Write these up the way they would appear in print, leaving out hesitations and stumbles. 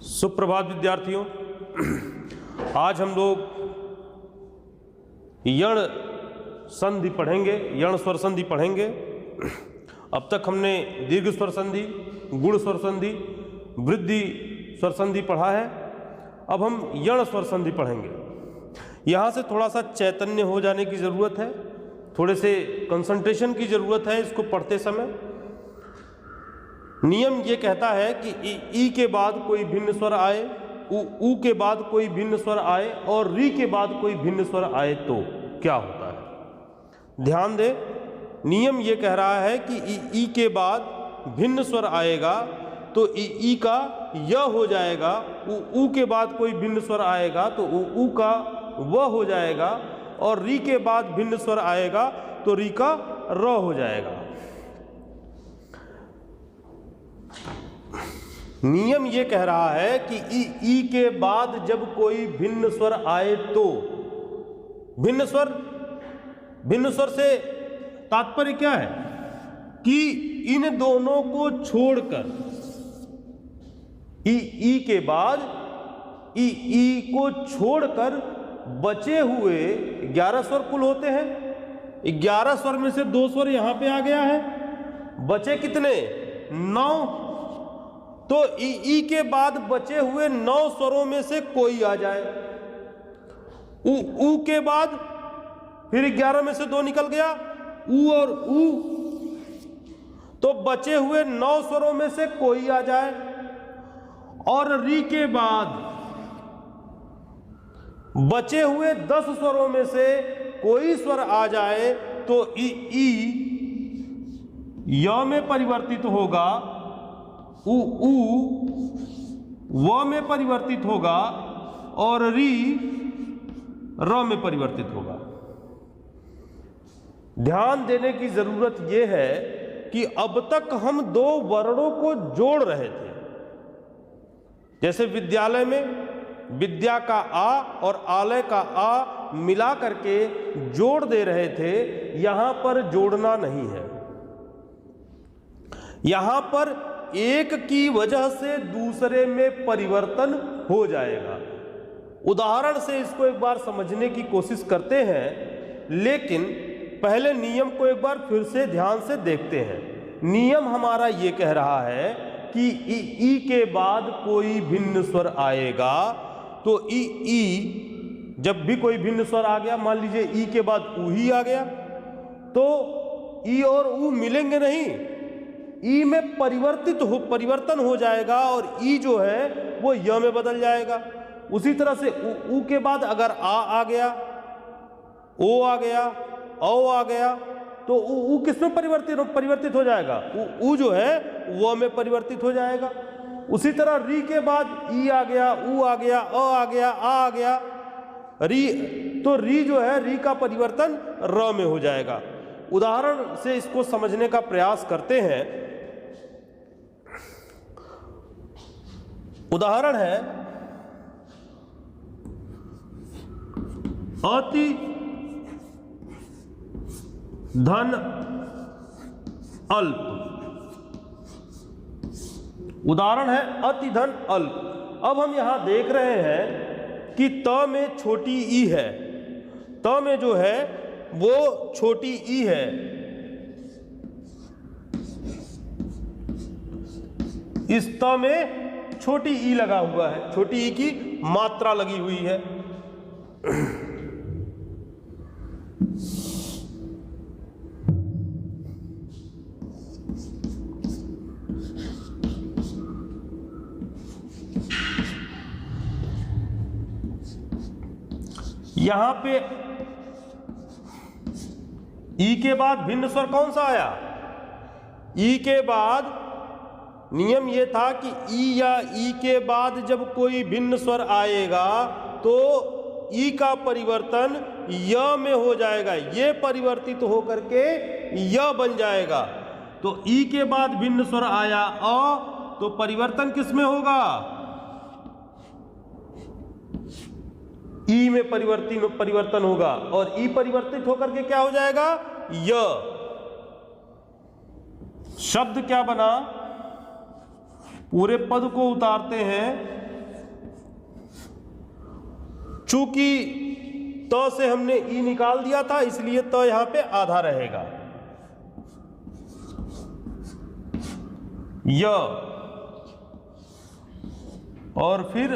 सुप्रभात विद्यार्थियों। आज हम लोग यण संधि पढ़ेंगे, यण स्वर संधि पढ़ेंगे। अब तक हमने दीर्घ स्वर संधि, गुण स्वर संधि, वृद्धि स्वर संधि पढ़ा है। अब हम यण स्वर संधि पढ़ेंगे। यहाँ से थोड़ा सा चैतन्य हो जाने की ज़रूरत है, थोड़े से कंसंट्रेशन की ज़रूरत है इसको पढ़ते समय। नियम ये कहता है कि ई के बाद कोई भिन्न स्वर आए, ऊ के बाद कोई भिन्न स्वर आए और री के बाद कोई भिन्न स्वर आए तो क्या होता है। ध्यान दें, नियम ये कह रहा है कि ई के बाद भिन्न स्वर आएगा तो ई का य हो जाएगा, ऊ के बाद कोई भिन्न स्वर आएगा तो ऊ का व हो जाएगा और री के बाद भिन्न स्वर आएगा तो री का र हो जाएगा। नियम ये कह रहा है कि ई के बाद जब कोई भिन्न स्वर आए तो भिन्न स्वर से तात्पर्य क्या है कि इन दोनों को छोड़कर ई के बाद ई को छोड़कर बचे हुए 11 स्वर कुल होते हैं। 11 स्वर में से 2 स्वर यहां पे आ गया है, बचे कितने? 9। तो ई के बाद बचे हुए 9 स्वरों में से कोई आ जाए। ऊ के बाद फिर 11 में से 2 निकल गया, ऊ और ऊ, तो बचे हुए 9 स्वरों में से कोई आ जाए। और री के बाद बचे हुए 10 स्वरों में से कोई स्वर आ जाए तो ई य में परिवर्तित होगा, ऊ व में परिवर्तित होगा और री र में परिवर्तित होगा। ध्यान देने की जरूरत यह है कि अब तक हम 2 वर्णों को जोड़ रहे थे। जैसे विद्यालय में विद्या का आ और आलय का आ मिला करके जोड़ दे रहे थे, यहां पर जोड़ना नहीं है। यहां पर एक की वजह से दूसरे में परिवर्तन हो जाएगा। उदाहरण से इसको एक बार समझने की कोशिश करते हैं, लेकिन पहले नियम को एक बार फिर से ध्यान से देखते हैं। नियम हमारा ये कह रहा है कि ई के बाद कोई भिन्न स्वर आएगा तो ई जब भी कोई भिन्न स्वर आ गया, मान लीजिए ई के बाद ऊ ही आ गया, तो ई और ऊ मिलेंगे नहीं, ई में परिवर्तन हो जाएगा और ई जो है वो य में बदल जाएगा। उसी तरह से ऊ के बाद अगर आ गया, ओ आ गया, औ आ गया, तो ऊ किस में परिवर्तित हो जाएगा? ऊ जो है वो में परिवर्तित हो जाएगा। उसी तरह री के बाद ई आ गया, ऊ आ गया, अ आ गया, आ आ गया, री, तो री जो है री का परिवर्तन र में हो जाएगा। उदाहरण से इसको समझने का प्रयास करते हैं। उदाहरण है अति धन अल्प। उदाहरण है अति धन अल्प। अब हम यहां देख रहे हैं कि त में छोटी ई है, त में जो है वो छोटी ई है। इस त में छोटी ई लगा हुआ है, छोटी ई की मात्रा लगी हुई है। यहां पे ई के बाद भिन्न स्वर कौन सा आया? ई के बाद नियम यह था कि ई या ई के बाद जब कोई भिन्न स्वर आएगा तो ई का परिवर्तन य में हो जाएगा, ये परिवर्तित होकर के य बन जाएगा। तो ई के बाद भिन्न स्वर आया अ, तो परिवर्तन किस में होगा? ई में परिवर्तन होगा और ई परिवर्तित होकर के क्या हो जाएगा? य। शब्द क्या बना? पूरे पद को उतारते हैं चूंकि त से हमने ई निकाल दिया था, इसलिए त यहां पे आधा रहेगा। य और फिर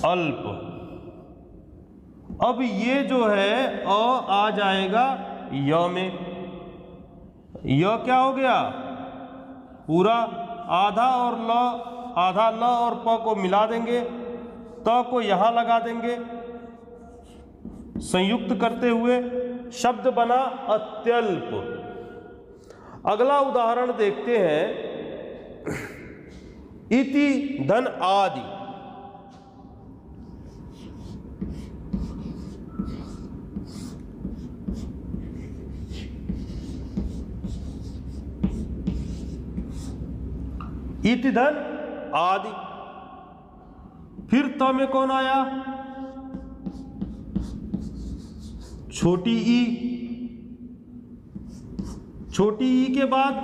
अल्प। अब ये जो है आ जाएगा य में। य क्या हो गया? पूरा आधा और ल, आधा ल और प को मिला देंगे, त को यहां लगा देंगे, संयुक्त करते हुए शब्द बना अत्यल्प। अगला उदाहरण देखते हैं, इति धन आदि। इति धन आदि। फिर त में कौन आया? छोटी ई। छोटी ई के बाद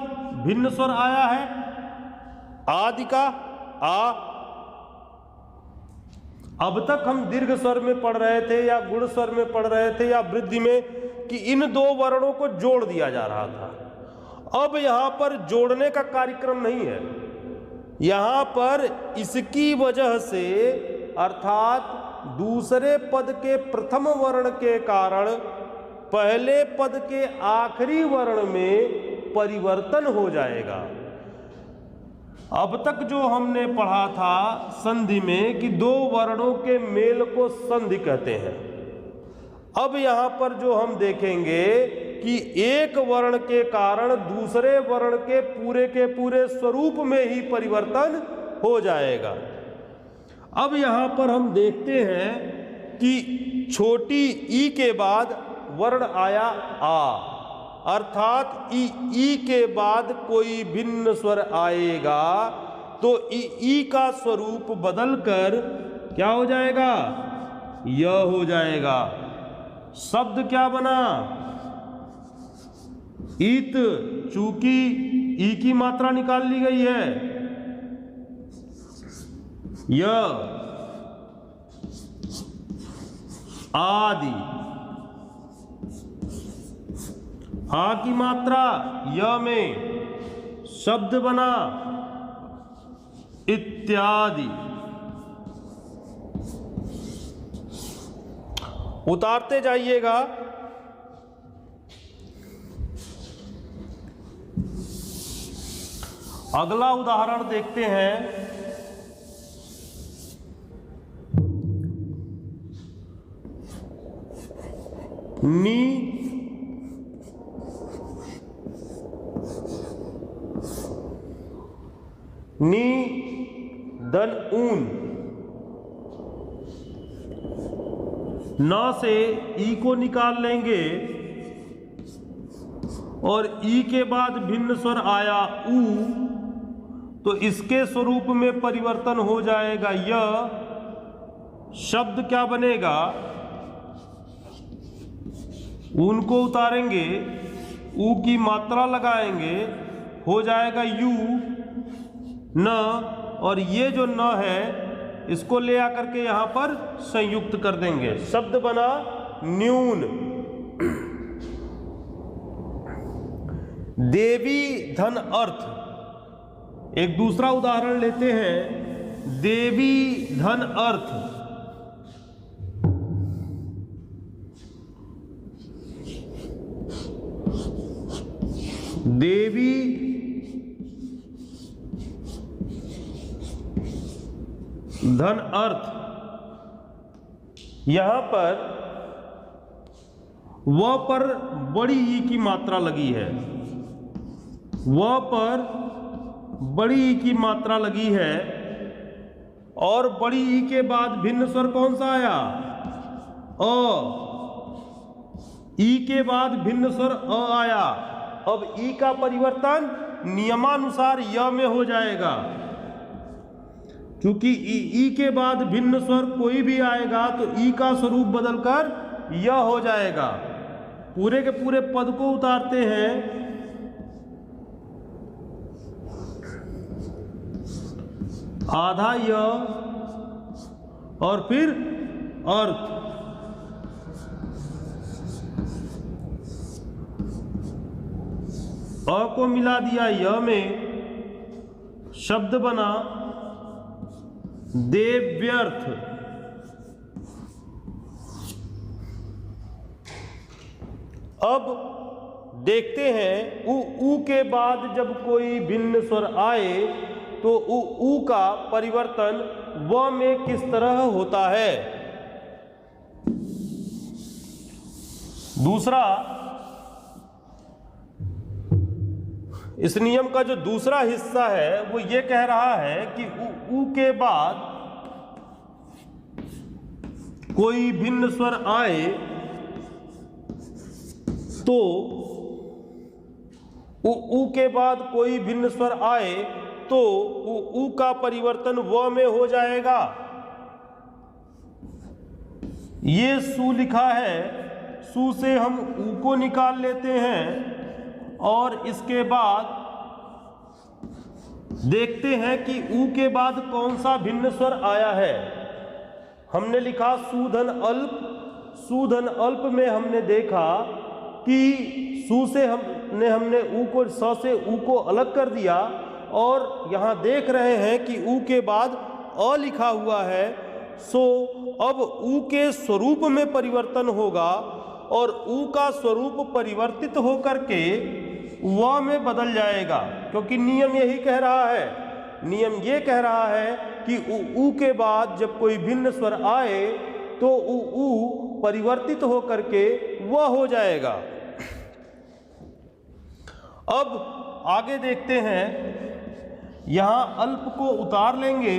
भिन्न स्वर आया है आदि का आ। अब तक हम दीर्घ स्वर में पढ़ रहे थे या गुण स्वर में पढ़ रहे थे या वृद्धि में कि इन दो वर्णों को जोड़ दिया जा रहा था। अब यहां पर जोड़ने का कार्यक्रम नहीं है। यहां पर इसकी वजह से, अर्थात दूसरे पद के प्रथम वर्ण के कारण पहले पद के आखिरी वर्ण में परिवर्तन हो जाएगा। अब तक जो हमने पढ़ा था संधि में कि दो वर्णों के मेल को संधि कहते हैं। अब यहां पर जो हम देखेंगे कि एक वर्ण के कारण दूसरे वर्ण के पूरे स्वरूप में ही परिवर्तन हो जाएगा। अब यहां पर हम देखते हैं कि छोटी ई के बाद वर्ण आया आ, अर्थात ई के बाद कोई भिन्न स्वर आएगा तो ई का स्वरूप बदलकर क्या हो जाएगा? य हो जाएगा। शब्द क्या बना? इत। चूंकि ई की मात्रा निकाल ली गई है, य आदि। आ की मात्रा य में, शब्द बना इत्यादि। उतारते जाइएगा। अगला उदाहरण देखते हैं, नी धन ऊन। न से ई को निकाल लेंगे और ई के बाद भिन्न स्वर आया ऊ, तो इसके स्वरूप में परिवर्तन हो जाएगा य। शब्द क्या बनेगा? ऊन को उतारेंगे, ऊ की मात्रा लगाएंगे, हो जाएगा यू न, और ये जो न है इसको ले आकर के यहां पर संयुक्त कर देंगे। शब्द बना न्यून। देवी धन अर्थ। एक दूसरा उदाहरण लेते हैं, देवी धन अर्थ। देवी धन अर्थ। यहां पर व पर बड़ी ई की मात्रा लगी है, व पर बड़ी ई की मात्रा लगी है, और बड़ी ई के बाद भिन्न स्वर कौन सा आया? अ। ई के बाद भिन्न स्वर अ आया। अब ई का परिवर्तन नियमानुसार य में हो जाएगा। क्योंकि ई के बाद भिन्न स्वर कोई भी आएगा तो ई का स्वरूप बदलकर य हो जाएगा। पूरे के पूरे पद को उतारते हैं। आधा य और फिर अर्थ। अ को मिला दिया य में, शब्द बना देव्यर्थ। अब देखते हैं उ के बाद जब कोई भिन्न स्वर आए तो उ का परिवर्तन व में किस तरह होता है। दूसरा, इस नियम का जो दूसरा हिस्सा है वो ये कह रहा है कि उ के बाद कोई भिन्न स्वर आए तो उ के बाद कोई भिन्न स्वर आए तो उ का परिवर्तन व में हो जाएगा। ये सु लिखा है, सु से हम उ को निकाल लेते हैं और इसके बाद देखते हैं कि उ के बाद कौन सा भिन्न स्वर आया है। हमने लिखा सूधन अल्प। सूधन अल्प में हमने देखा कि सु से हमने उ को, स से उ को अलग कर दिया और यहाँ देख रहे हैं कि उ के बाद अ लिखा हुआ है। सो अब उ के स्वरूप में परिवर्तन होगा और उ का स्वरूप परिवर्तित होकर के व में बदल जाएगा, क्योंकि नियम यही कह रहा है। नियम ये कह रहा है कि उ के बाद जब कोई भिन्न स्वर आए तो उ परिवर्तित होकर के व हो जाएगा। अब आगे देखते हैं, यहां अल्प को उतार लेंगे,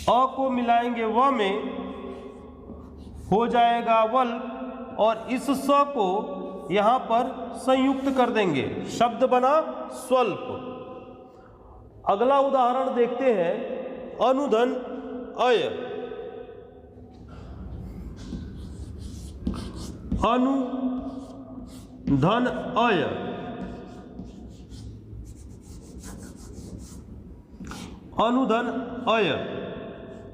अ को मिलाएंगे व में, हो जाएगा वल, और इस स को यहां पर संयुक्त कर देंगे, शब्द बना स्वल्प। अगला उदाहरण देखते हैं, अनुधन अय। अनुधन अय, अनुधन अय,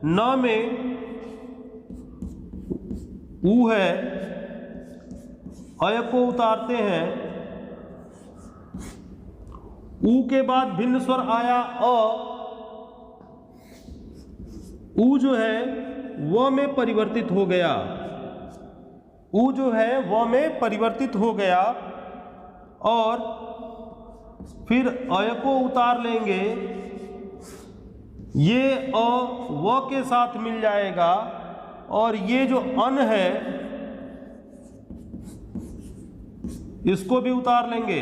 न में उ है, अय को उतारते हैं, उ के बाद भिन्न स्वर आया अ, उ जो है व में परिवर्तित हो गया, उ जो है व में परिवर्तित हो गया, और फिर अय को उतार लेंगे, ये अ व के साथ मिल जाएगा, और ये जो अन है इसको भी उतार लेंगे।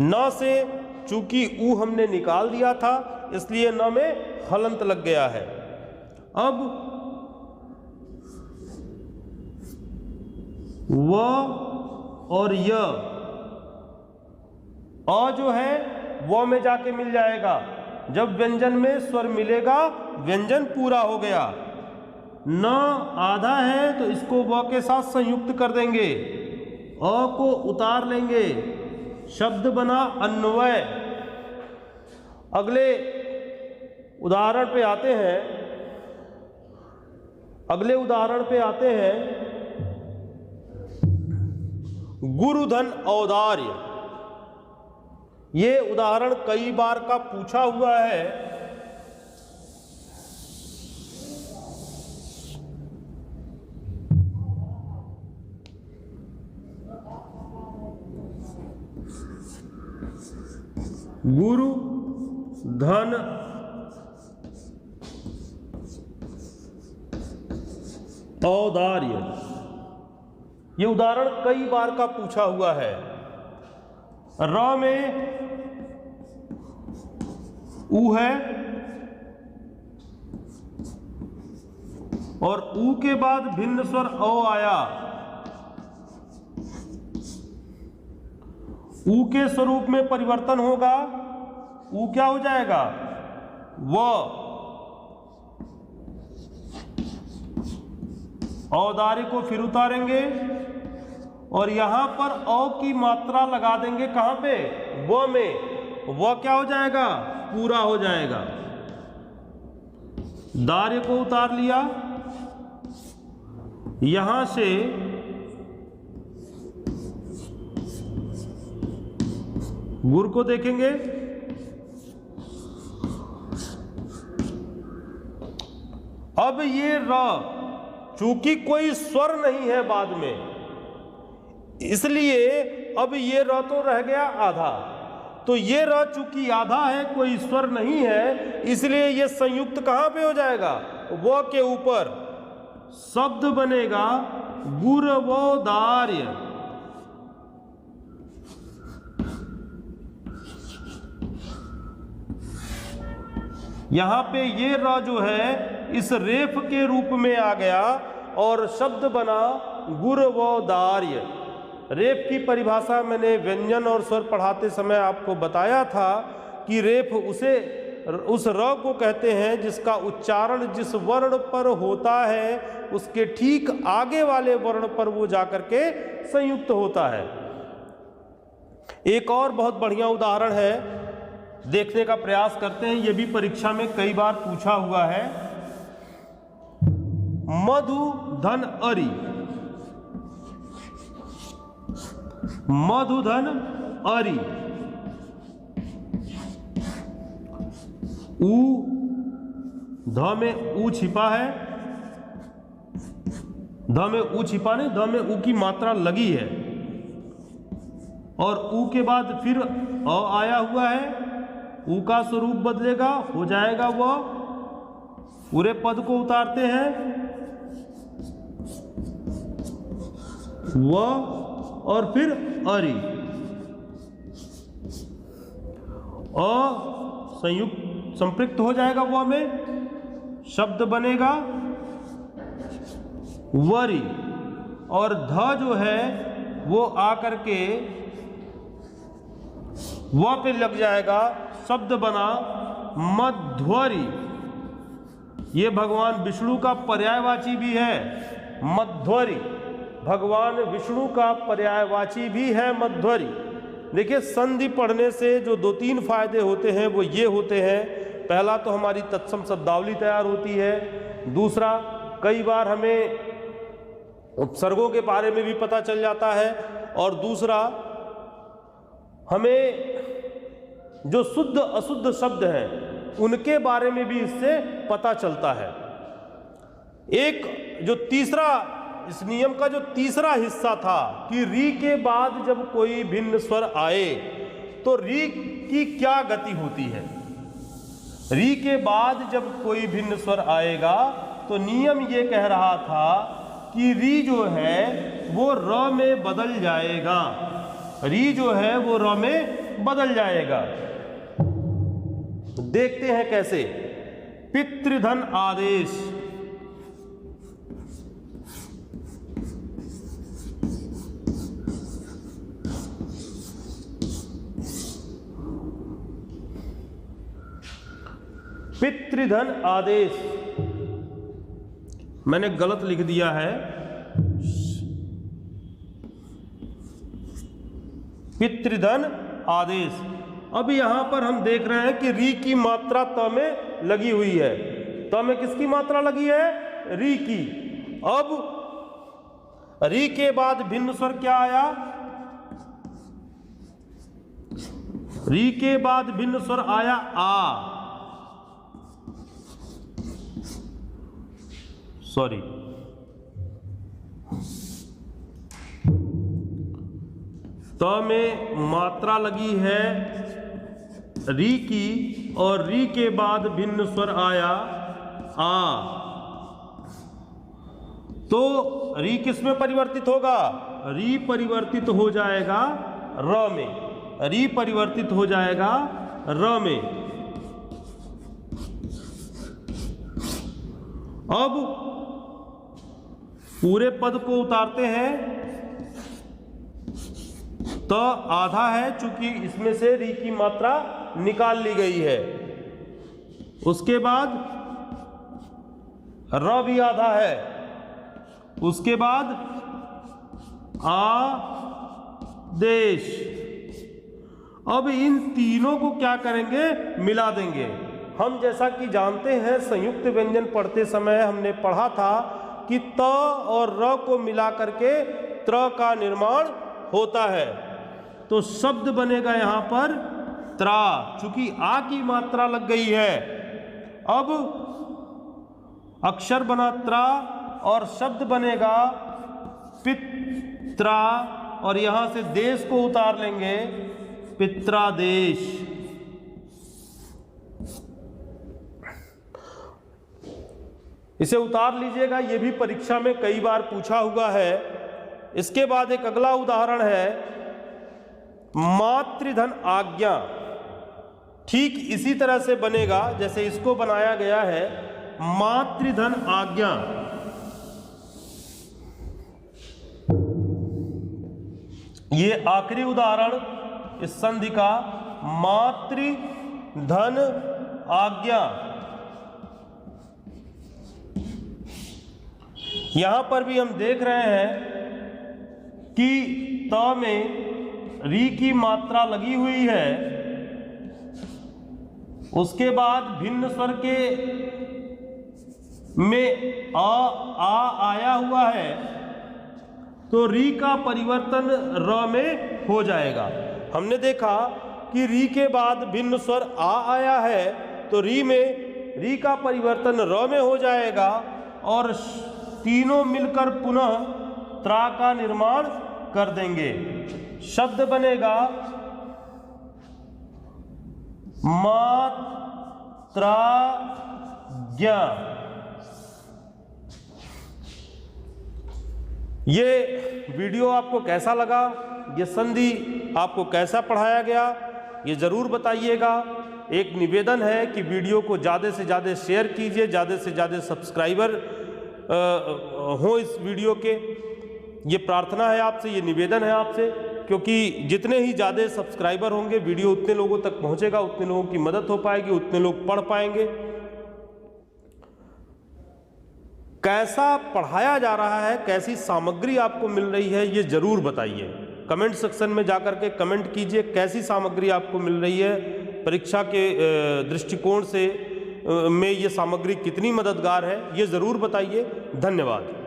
न से चूंकि उ हमने निकाल दिया था इसलिए न में हलंत लग गया है। अब व और य, अ जो है व में जाके मिल जाएगा। जब व्यंजन में स्वर मिलेगा व्यंजन पूरा हो गया। न आधा है तो इसको व के साथ संयुक्त कर देंगे, अ को उतार लेंगे, शब्द बना अन्वय। अगले उदाहरण पे आते हैं, अगले उदाहरण पे आते हैं, गुरुधन औदार्य। ये उदाहरण कई बार का पूछा हुआ है। गुरु धन औदार्य, ये उदाहरण कई बार का पूछा हुआ है। र में उ है और उ के बाद भिन्न स्वर अ आया, उ के स्वरूप में परिवर्तन होगा, उ क्या हो जाएगा व। औदार्य को फिर उतारेंगे और यहां पर औ की मात्रा लगा देंगे, कहां पे व में, व क्या हो जाएगा पूरा हो जाएगा। दार्य को उतार लिया, यहां से गुर को देखेंगे, अब ये र चूंकि कोई स्वर नहीं है बाद में, इसलिए अब ये र तो रह गया आधा। तो ये र चूंकि आधा है, कोई स्वर नहीं है, इसलिए ये संयुक्त कहां पे हो जाएगा? व के ऊपर शब्द बनेगा गुरवोदार्य। यहां पे ये र जो है इस रेफ के रूप में आ गया और शब्द बना गुरवोदार्य। रेफ की परिभाषा मैंने व्यंजन और स्वर पढ़ाते समय आपको बताया था कि रेफ उस र को कहते हैं जिसका उच्चारण जिस वर्ण पर होता है उसके ठीक आगे वाले वर्ण पर वो जाकर के संयुक्त होता है। एक और बहुत बढ़िया उदाहरण है, देखने का प्रयास करते हैं, यह भी परीक्षा में कई बार पूछा हुआ है। मधु धन अरि, मधु धन अरि, ऊ ध में ऊ छिपा है, ध में ऊ छिपा नहीं, ध में ऊ की मात्रा लगी है और ऊ के बाद फिर अ आया हुआ है, ऊ का स्वरूप बदलेगा, हो जाएगा वह। पूरे पद को उतारते हैं, वह और फिर अरि, अ संयुक्त संपृक्त हो जाएगा वह में, शब्द बनेगा वरि, और ध जो है वो आकर के वह पे लग जाएगा, शब्द बना मध्वरि। ये भगवान विष्णु का पर्यायवाची भी है मध्वरि, भगवान विष्णु का पर्यायवाची भी है मध्वरि। देखिए संधि पढ़ने से जो दो तीन फायदे होते हैं वो ये होते हैं, पहला तो हमारी तत्सम शब्दावली तैयार होती है, दूसरा कई बार हमें उपसर्गों के बारे में भी पता चल जाता है, और दूसरा हमें जो शुद्ध अशुद्ध शब्द हैं उनके बारे में भी इससे पता चलता है। एक जो तीसरा इस नियम का जो तीसरा हिस्सा था कि री के बाद जब कोई भिन्न स्वर आए तो री की क्या गति होती है। री के बाद जब कोई भिन्न स्वर आएगा तो नियम ये कह रहा था कि री जो है वो र में बदल जाएगा, री जो है वो र में बदल जाएगा। देखते हैं कैसे। पितृधन आदेश, पितृधन आदेश मैंने गलत लिख दिया है, पितृधन आदेश। अब यहां पर हम देख रहे हैं कि री की मात्रा त में लगी हुई है। त में किसकी मात्रा लगी है? री की। अब री के बाद भिन्न स्वर क्या आया? री के बाद भिन्न स्वर आया आ, सॉरी त में मात्रा लगी है री की और री के बाद भिन्न स्वर आया आ, तो री किस में परिवर्तित होगा? री परिवर्तित हो जाएगा र में, री परिवर्तित हो जाएगा र में। अब पूरे पद को उतारते हैं। तो आधा है चूंकि इसमें से री की मात्रा निकाल ली गई है। उसके बाद र भी आधा है, उसके बाद आदेश। अब इन तीनों को क्या करेंगे? मिला देंगे। हम जैसा कि जानते हैं संयुक्त व्यंजन पढ़ते समय हमने पढ़ा था कि त और र को मिला करके त्र का निर्माण होता है। तो शब्द बनेगा यहाँ पर त्रा, चूंकि आ की मात्रा लग गई है। अब अक्षर बना त्रा और शब्द बनेगा पित्रा, और यहां से देश को उतार लेंगे पित्रादेश। इसे उतार लीजिएगा, यह भी परीक्षा में कई बार पूछा हुआ है। इसके बाद एक अगला उदाहरण है मातृधन आज्ञा। ठीक इसी तरह से बनेगा जैसे इसको बनाया गया है, मातृधन आज्ञा। ये आखिरी उदाहरण इस संधि का, मातृधन आज्ञा। यहां पर भी हम देख रहे हैं कि त में री की मात्रा लगी हुई है, उसके बाद भिन्न स्वर के में आ आया हुआ है, तो री का परिवर्तन र में हो जाएगा। हमने देखा कि री के बाद भिन्न स्वर आ आया है, तो री का परिवर्तन र में हो जाएगा और तीनों मिलकर पुनः त्रा का निर्माण कर देंगे। शब्द बनेगा मात्राज्ञा। ये वीडियो आपको कैसा लगा, ये संधि आपको कैसा पढ़ाया गया, ये ज़रूर बताइएगा। एक निवेदन है कि वीडियो को ज़्यादा से ज़्यादा शेयर कीजिए, ज़्यादा से ज़्यादा सब्सक्राइबर हो इस वीडियो के। ये प्रार्थना है आपसे, ये निवेदन है आपसे, क्योंकि जितने ही ज़्यादा सब्सक्राइबर होंगे वीडियो उतने लोगों तक पहुंचेगा, उतने लोगों की मदद हो पाएगी, उतने लोग पढ़ पाएंगे। कैसा पढ़ाया जा रहा है, कैसी सामग्री आपको मिल रही है, ये ज़रूर बताइए। कमेंट सेक्शन में जाकर के कमेंट कीजिए कैसी सामग्री आपको मिल रही है, परीक्षा के दृष्टिकोण से में ये सामग्री कितनी मददगार है, ये ज़रूर बताइए। धन्यवाद।